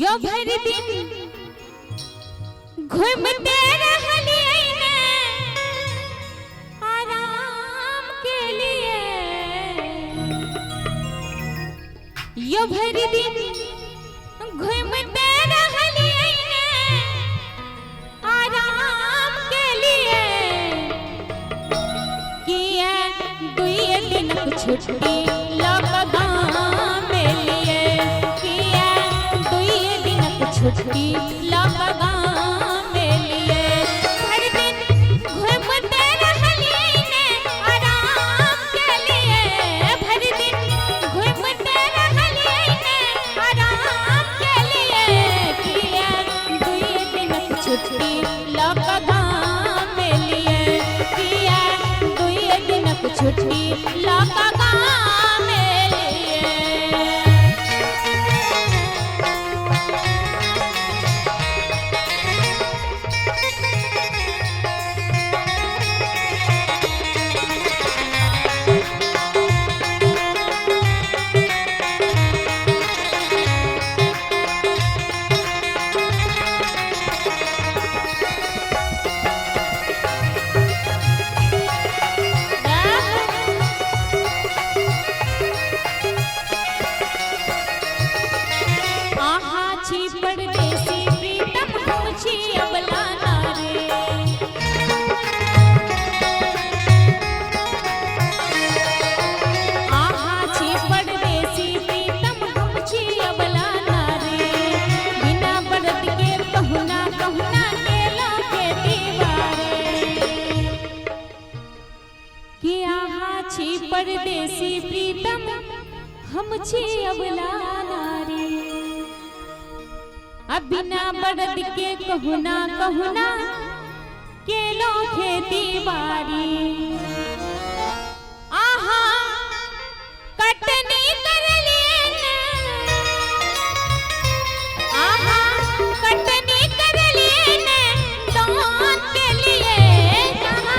यो भर दिन घूमते रहलिए ने आराम के लिए, यो भर दिन घूमते रहलिए ने आराम के लिए, किया दुई दिन छुट्टी छुट्टी लगा मेलिए, हर दिन घूमते रहलिए ने आराम के लिए, हर दिन घूमते रहलिए ने आराम के लिए, किया दुई दिन छुट्टी लगा मेलिए, किया दुई दिन छुट्टी लगा परदेसी प्रीतम हम छी अबला नारी, बिना बरद के कहुना के लो खेती बारी, आहा कटनी कर लिए ने, आहा कटनी कर लिए ने दान के लिए, आहा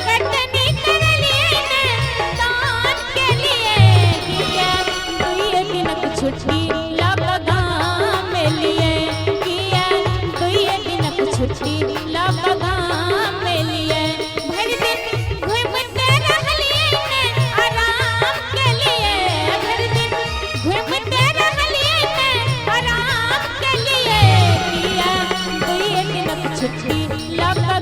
कटनी कर लिए ने दान के लिए, किया दुई दिन छुट्टी लगा मेलिए, किया दुई दिन छुट्टी लगा मेलिए, भर दिन घूमते रहलिए ने आराम के लिए, भर दिन घूमते रहलिए ने आराम के लिए, किया दुई दिन छुट्टी लगा